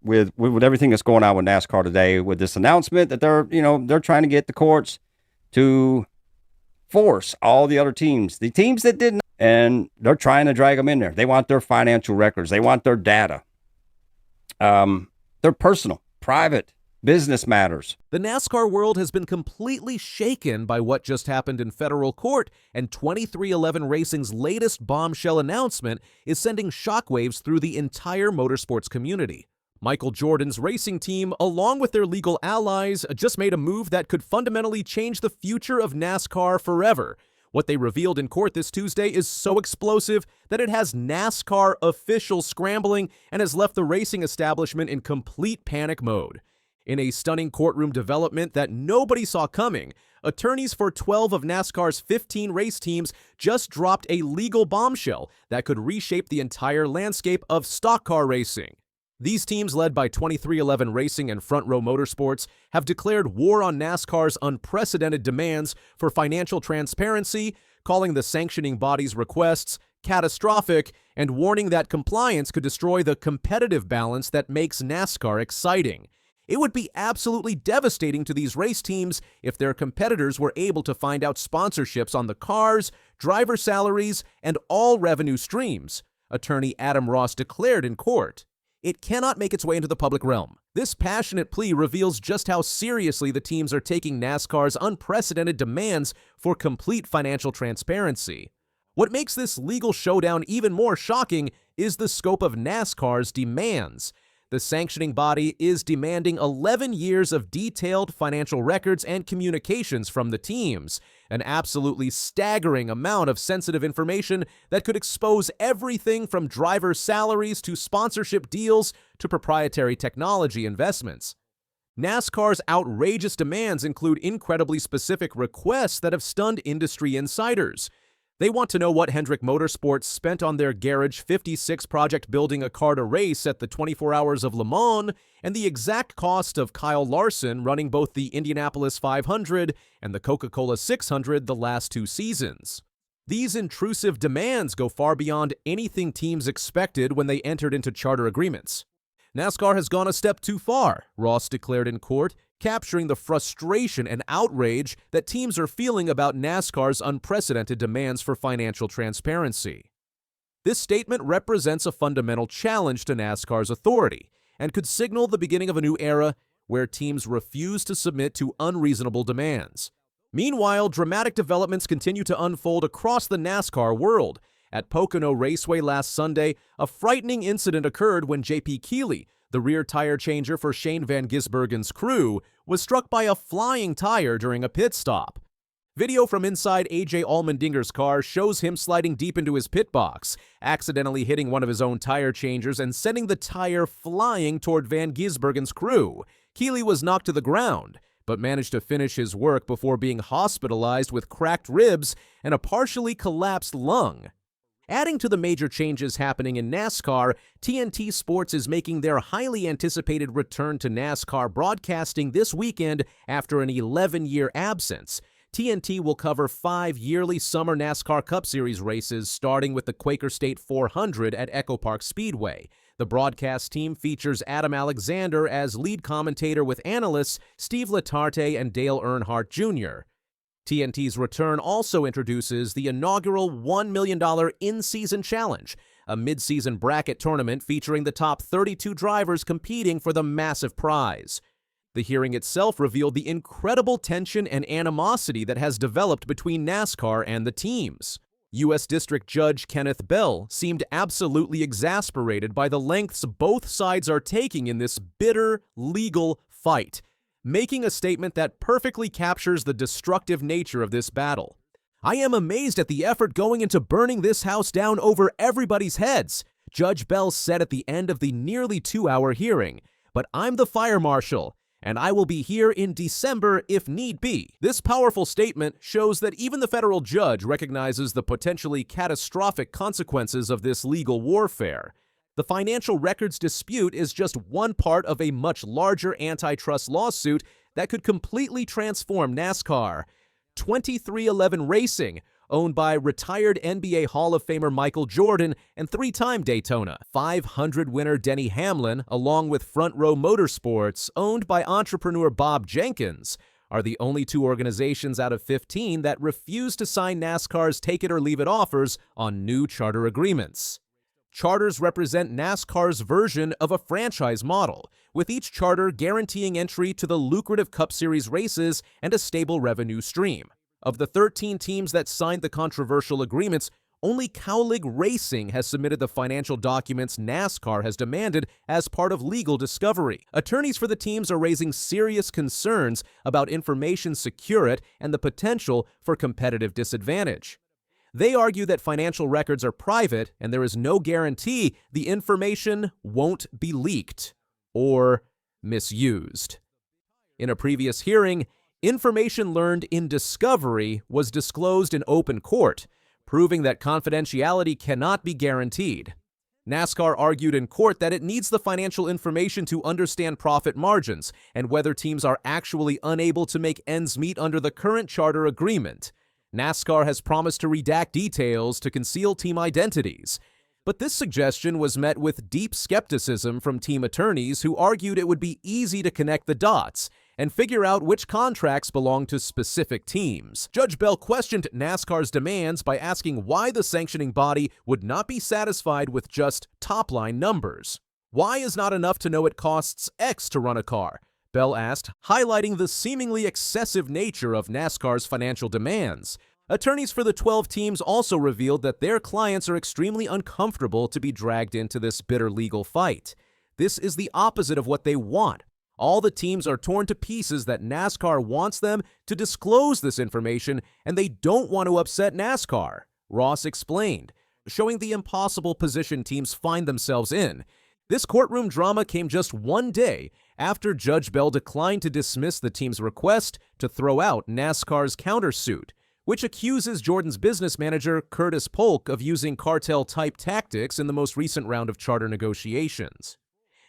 with everything that's going on with NASCAR today, with this announcement that they're trying to get the courts to force all the other teams, the teams that didn't, and they're trying to drag them in there. They want their financial records. They want their data. Their personal, private, business matters. The NASCAR world has been completely shaken by what just happened in federal court, and 2311 Racing's latest bombshell announcement is sending shockwaves through the entire motorsports community. Michael Jordan's racing team, along with their legal allies, just made a move that could fundamentally change the future of NASCAR forever. What they revealed in court this Tuesday is so explosive that it has NASCAR officials scrambling and has left the racing establishment in complete panic mode. In a stunning courtroom development that nobody saw coming, attorneys for 12 of NASCAR's 15 race teams just dropped a legal bombshell that could reshape the entire landscape of stock car racing. These teams, led by 2311 Racing and Front Row Motorsports, have declared war on NASCAR's unprecedented demands for financial transparency, calling the sanctioning body's requests catastrophic and warning that compliance could destroy the competitive balance that makes NASCAR exciting. It would be absolutely devastating to these race teams if their competitors were able to find out sponsorships on the cars, driver salaries, and all revenue streams, attorney Adam Ross declared in court. It cannot make its way into the public realm. This passionate plea reveals just how seriously the teams are taking NASCAR's unprecedented demands for complete financial transparency. What makes this legal showdown even more shocking is the scope of NASCAR's demands. The sanctioning body is demanding 11 years of detailed financial records and communications from the teams, an absolutely staggering amount of sensitive information that could expose everything from driver salaries to sponsorship deals to proprietary technology investments. NASCAR's outrageous demands include incredibly specific requests that have stunned industry insiders. They want to know what Hendrick Motorsports spent on their Garage 56 project building a car to race at the 24 Hours of Le Mans, and the exact cost of Kyle Larson running both the Indianapolis 500 and the Coca-Cola 600 the last 2 seasons. These intrusive demands go far beyond anything teams expected when they entered into charter agreements. NASCAR has gone a step too far, Ross declared in court, capturing the frustration and outrage that teams are feeling about NASCAR's unprecedented demands for financial transparency. This statement represents a fundamental challenge to NASCAR's authority and could signal the beginning of a new era where teams refuse to submit to unreasonable demands. Meanwhile, dramatic developments continue to unfold across the NASCAR world. At Pocono Raceway last Sunday, a frightening incident occurred when J.P. Keeley, the rear tire changer for Shane Van Gisbergen's crew, was struck by a flying tire during a pit stop. Video from inside A.J. Allmendinger's car shows him sliding deep into his pit box, accidentally hitting one of his own tire changers and sending the tire flying toward Van Gisbergen's crew. Keeley was knocked to the ground, but managed to finish his work before being hospitalized with cracked ribs and a partially collapsed lung. Adding to the major changes happening in NASCAR, TNT Sports is making their highly anticipated return to NASCAR broadcasting this weekend after an 11-year absence. TNT will cover 5 yearly Summer NASCAR Cup Series races, starting with the Quaker State 400 at Echo Park Speedway. The broadcast team features Adam Alexander as lead commentator with analysts Steve Latarte and Dale Earnhardt Jr. TNT's return also introduces the inaugural $1 million in-season challenge, a mid-season bracket tournament featuring the top 32 drivers competing for the massive prize. The hearing itself revealed the incredible tension and animosity that has developed between NASCAR and the teams. U.S. District Judge Kenneth Bell seemed absolutely exasperated by the lengths both sides are taking in this bitter legal fight, making a statement that perfectly captures the destructive nature of this battle. "I am amazed at the effort going into burning this house down over everybody's heads," Judge Bell said at the end of the nearly 2-hour hearing. "But I'm the fire marshal, and I will be here in December if need be." This powerful statement shows that even the federal judge recognizes the potentially catastrophic consequences of this legal warfare. The financial records dispute is just one part of a much larger antitrust lawsuit that could completely transform NASCAR. 2311 Racing, owned by retired NBA Hall of Famer Michael Jordan and three-time Daytona 500 winner Denny Hamlin, along with Front Row Motorsports, owned by entrepreneur Bob Jenkins, are the only two organizations out of 15 that refuse to sign NASCAR's take-it-or-leave-it offers on new charter agreements. Charters represent NASCAR's version of a franchise model, with each charter guaranteeing entry to the lucrative Cup Series races and a stable revenue stream. Of the 13 teams that signed the controversial agreements, only Cowlick Racing has submitted the financial documents NASCAR has demanded as part of legal discovery. Attorneys for the teams are raising serious concerns about information security and the potential for competitive disadvantage. They argue that financial records are private and there is no guarantee the information won't be leaked or misused. In a previous hearing, information learned in discovery was disclosed in open court, proving that confidentiality cannot be guaranteed. NASCAR argued in court that it needs the financial information to understand profit margins and whether teams are actually unable to make ends meet under the current charter agreement. NASCAR has promised to redact details to conceal team identities, but this suggestion was met with deep skepticism from team attorneys who argued it would be easy to connect the dots and figure out which contracts belong to specific teams. Judge Bell questioned NASCAR's demands by asking why the sanctioning body would not be satisfied with just top-line numbers. Why is not enough to know it costs X to run a car? Bell asked, highlighting the seemingly excessive nature of NASCAR's financial demands. Attorneys for the 12 teams also revealed that their clients are extremely uncomfortable to be dragged into this bitter legal fight. This is the opposite of what they want. All the teams are torn to pieces that NASCAR wants them to disclose this information, and they don't want to upset NASCAR, Ross explained, showing the impossible position teams find themselves in. This courtroom drama came just one day after Judge Bell declined to dismiss the team's request to throw out NASCAR's countersuit, which accuses Jordan's business manager, Curtis Polk, of using cartel-type tactics in the most recent round of charter negotiations.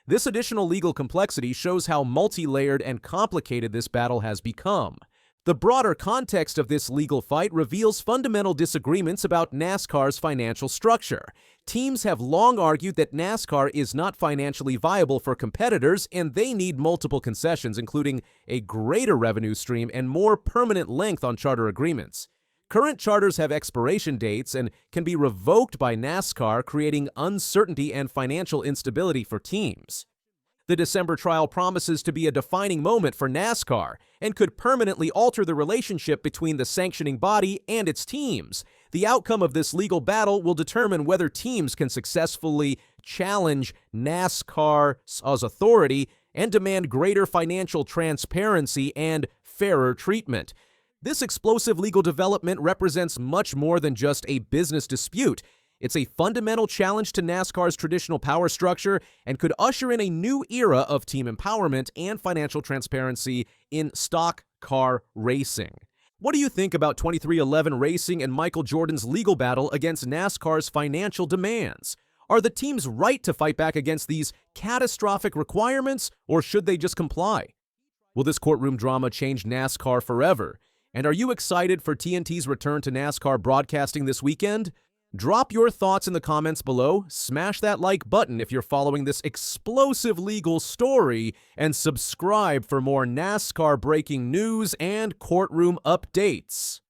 This additional legal complexity shows how multi-layered and complicated this battle has become. The broader context of this legal fight reveals fundamental disagreements about NASCAR's financial structure. Teams have long argued that NASCAR is not financially viable for competitors, and they need multiple concessions, including a greater revenue stream and more permanent length on charter agreements. Current charters have expiration dates and can be revoked by NASCAR, creating uncertainty and financial instability for teams. The December trial promises to be a defining moment for NASCAR and could permanently alter the relationship between the sanctioning body and its teams. The outcome of this legal battle will determine whether teams can successfully challenge NASCAR's authority and demand greater financial transparency and fairer treatment. This explosive legal development represents much more than just a business dispute. It's a fundamental challenge to NASCAR's traditional power structure and could usher in a new era of team empowerment and financial transparency in stock car racing. What do you think about 2311 Racing and Michael Jordan's legal battle against NASCAR's financial demands? Are the teams right to fight back against these catastrophic requirements, or should they just comply? Will this courtroom drama change NASCAR forever? And are you excited for TNT's return to NASCAR broadcasting this weekend? Drop your thoughts in the comments below, smash that like button if you're following this explosive legal story, and subscribe for more NASCAR breaking news and courtroom updates.